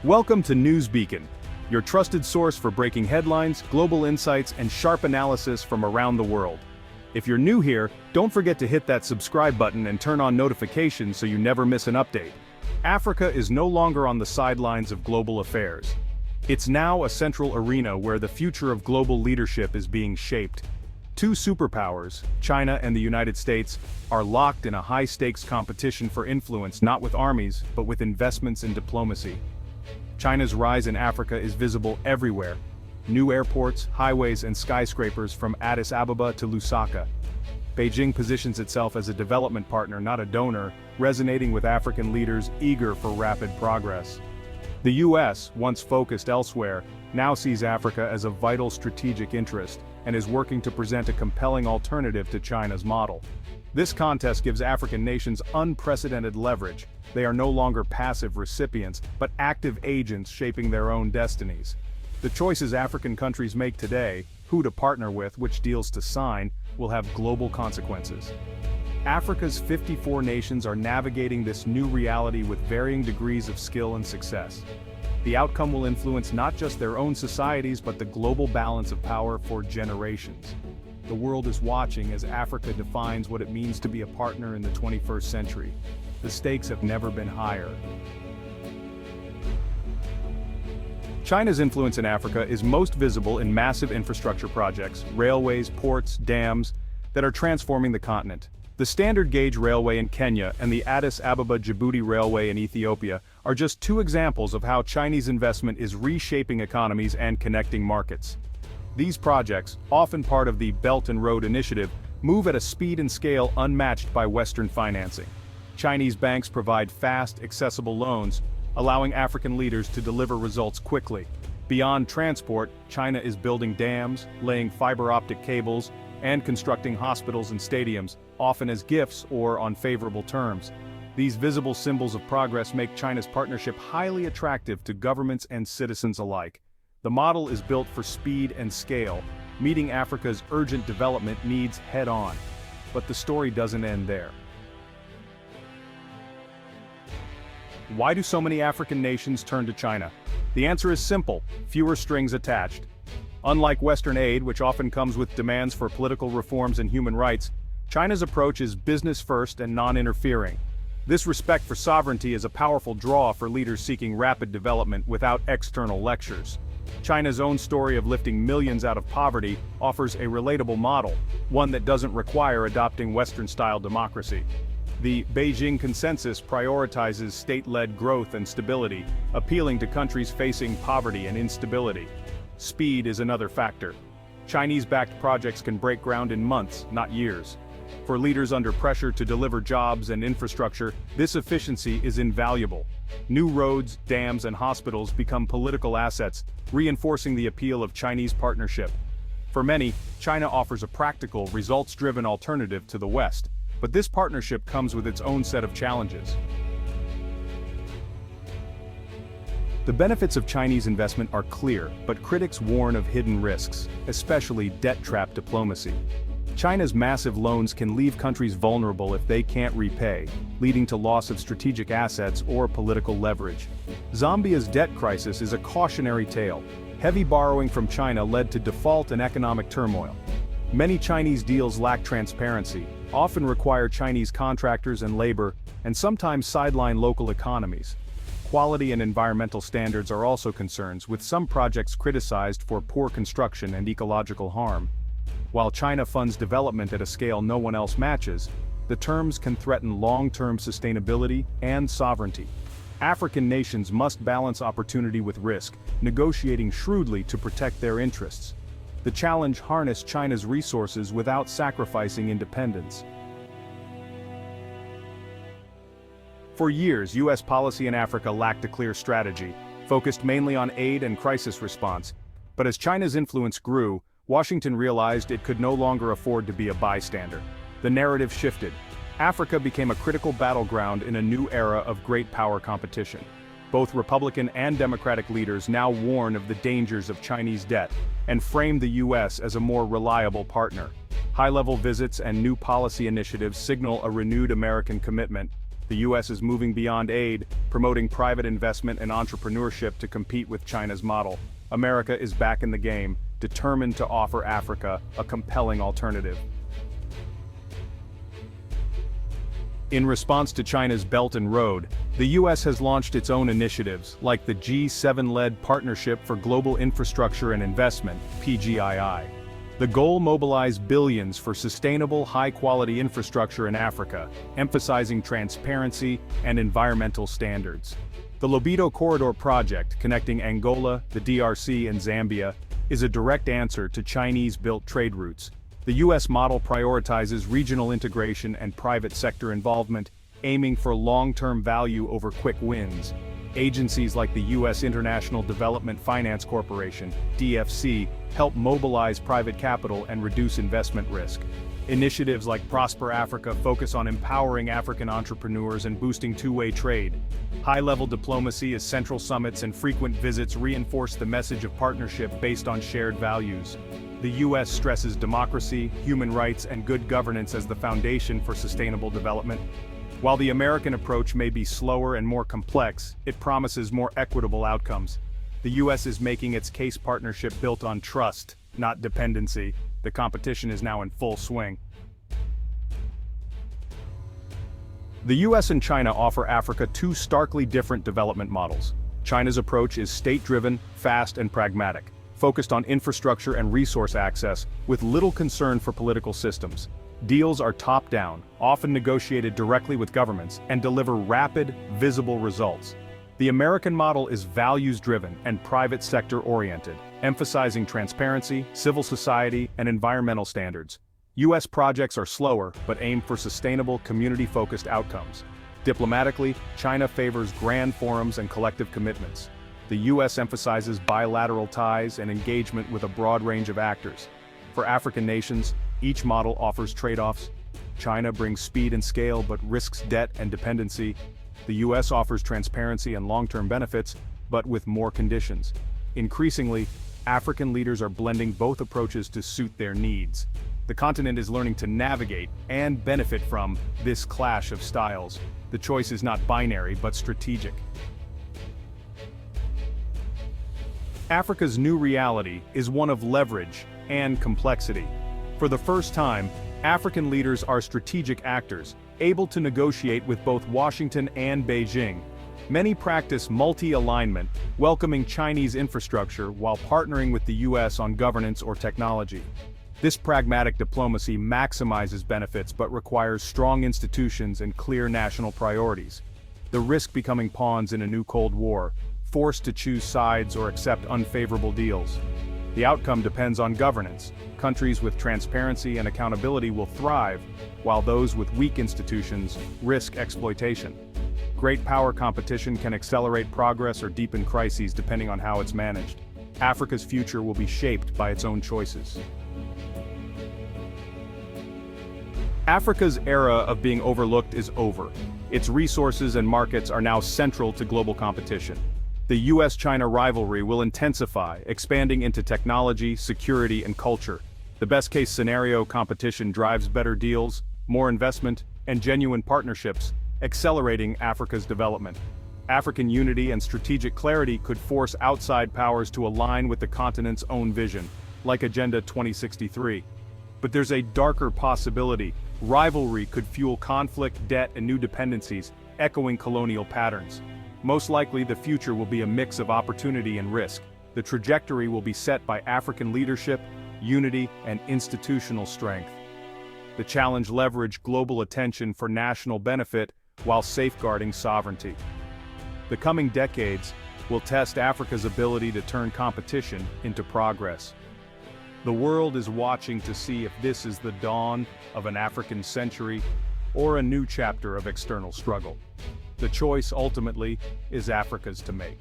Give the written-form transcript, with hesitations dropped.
Welcome to News Beacon, your trusted source for breaking headlines, global insights, and sharp analysis from around the world. If you're new here, don't forget to hit that subscribe button and turn on notifications so you never miss an update. Africa is no longer on the sidelines of global affairs. It's now a central arena where the future of global leadership is being shaped. Two superpowers, China and the United States, are locked in a high-stakes competition for influence not with armies, but with investments in diplomacy. China's rise in Africa is visible everywhere. New airports, highways, and skyscrapers from Addis Ababa to Lusaka. Beijing positions itself as a development partner, not a donor, resonating with African leaders eager for rapid progress. The US, once focused elsewhere, now sees Africa as a vital strategic interest and is working to present a compelling alternative to China's model. This contest gives African nations unprecedented leverage. They are no longer passive recipients, but active agents shaping their own destinies. The choices African countries make today, who to partner with, which deals to sign, will have global consequences. Africa's 54 nations are navigating this new reality with varying degrees of skill and success. The outcome will influence not just their own societies but the global balance of power for generations. The world is watching as Africa defines what it means to be a partner in the 21st century. The stakes have never been higher. China's influence in Africa is most visible in massive infrastructure projects, railways, ports, dams, that are transforming the continent. The standard gauge railway in Kenya and the Addis Ababa-Djibouti railway in Ethiopia are just two examples of how Chinese investment is reshaping economies and connecting markets. These projects, often part of the Belt and Road Initiative, move at a speed and scale unmatched by Western financing. Chinese banks provide fast, accessible loans, allowing African leaders to deliver results quickly. Beyond transport, China is building dams, laying fiber optic cables, and constructing hospitals and stadiums, often as gifts or on favorable terms. These visible symbols of progress make China's partnership highly attractive to governments and citizens alike. The model is built for speed and scale, meeting Africa's urgent development needs head-on. But the story doesn't end there. Why do so many African nations turn to China? The answer is simple: fewer strings attached. Unlike Western aid, which often comes with demands for political reforms and human rights, China's approach is business-first and non-interfering. This respect for sovereignty is a powerful draw for leaders seeking rapid development without external lectures. China's own story of lifting millions out of poverty offers a relatable model, one that doesn't require adopting Western-style democracy. The Beijing Consensus prioritizes state-led growth and stability, appealing to countries facing poverty and instability. Speed is another factor. Chinese-backed projects can break ground in months, not years. For leaders under pressure to deliver jobs and infrastructure, this efficiency is invaluable. New roads, dams, and hospitals become political assets, reinforcing the appeal of Chinese partnership. For many, China offers a practical, results-driven alternative to the West. But this partnership comes with its own set of challenges. The benefits of Chinese investment are clear, but critics warn of hidden risks, especially debt-trap diplomacy. China's massive loans can leave countries vulnerable if they can't repay, leading to loss of strategic assets or political leverage. Zambia's debt crisis is a cautionary tale. Heavy borrowing from China led to default and economic turmoil. Many Chinese deals lack transparency, often require Chinese contractors and labor, and sometimes sideline local economies. Quality and environmental standards are also concerns, with some projects criticized for poor construction and ecological harm. While China funds development at a scale no one else matches, the terms can threaten long-term sustainability and sovereignty. African nations must balance opportunity with risk, negotiating shrewdly to protect their interests. The challenge: harness China's resources without sacrificing independence. For years, U.S. policy in Africa lacked a clear strategy, focused mainly on aid and crisis response. But as China's influence grew, Washington realized it could no longer afford to be a bystander. The narrative shifted. Africa became a critical battleground in a new era of great power competition. Both Republican and Democratic leaders now warn of the dangers of Chinese debt and frame the U.S. as a more reliable partner. High-level visits and new policy initiatives signal a renewed American commitment. The US is moving beyond aid, promoting private investment and entrepreneurship to compete with China's model. America is back in the game, determined to offer Africa a compelling alternative. In response to China's Belt and Road, the US has launched its own initiatives, like the G7-led Partnership for Global Infrastructure and Investment, PGII. The goal mobilized billions for sustainable, high-quality infrastructure in Africa, emphasizing transparency and environmental standards. The Lobito Corridor project, connecting Angola, the DRC, and Zambia, is a direct answer to Chinese-built trade routes. The US model prioritizes regional integration and private sector involvement, aiming for long-term value over quick wins. Agencies like the US International Development Finance Corporation, DFC, help mobilize private capital and reduce investment risk. Initiatives like Prosper Africa focus on empowering African entrepreneurs and boosting two-way trade. High-level diplomacy as central summits and frequent visits reinforce the message of partnership based on shared values. The US stresses democracy, human rights, and good governance as the foundation for sustainable development. While the American approach may be slower and more complex, it promises more equitable outcomes. The US is making its case partnership built on trust, not dependency. The competition is now in full swing. The US and China offer Africa two starkly different development models. China's approach is state-driven, fast, and pragmatic, focused on infrastructure and resource access, with little concern for political systems. Deals are top-down, often negotiated directly with governments, and deliver rapid, visible results. The American model is values-driven and private sector-oriented, emphasizing transparency, civil society, and environmental standards. US projects are slower, but aim for sustainable, community-focused outcomes. Diplomatically, China favors grand forums and collective commitments. The US emphasizes bilateral ties and engagement with a broad range of actors. For African nations, each model offers trade-offs. China brings speed and scale but risks debt and dependency. The US offers transparency and long-term benefits, but with more conditions. Increasingly, African leaders are blending both approaches to suit their needs. The continent is learning to navigate and benefit from this clash of styles. The choice is not binary but strategic. Africa's new reality is one of leverage and complexity. For the first time, African leaders are strategic actors, able to negotiate with both Washington and Beijing. Many practice multi-alignment, welcoming Chinese infrastructure while partnering with the US on governance or technology. This pragmatic diplomacy maximizes benefits but requires strong institutions and clear national priorities. The risk becoming pawns in a new Cold War, forced to choose sides or accept unfavorable deals. The outcome depends on governance. Countries with transparency and accountability will thrive, while those with weak institutions risk exploitation. Great power competition can accelerate progress or deepen crises depending on how it's managed. Africa's future will be shaped by its own choices. Africa's era of being overlooked is over. Its resources and markets are now central to global competition. The US-China rivalry will intensify, expanding into technology, security, and culture. The best-case scenario competition drives better deals, more investment, and genuine partnerships, accelerating Africa's development. African unity and strategic clarity could force outside powers to align with the continent's own vision, like Agenda 2063. But there's a darker possibility. Rivalry could fuel conflict, debt, and new dependencies, echoing colonial patterns. Most likely, the future will be a mix of opportunity and risk. The trajectory will be set by African leadership, unity, and institutional strength. The challenge leverage global attention for national benefit while safeguarding sovereignty. The coming decades will test Africa's ability to turn competition into progress. The world is watching to see if this is the dawn of an African century or a new chapter of external struggle. The choice ultimately is Africa's to make.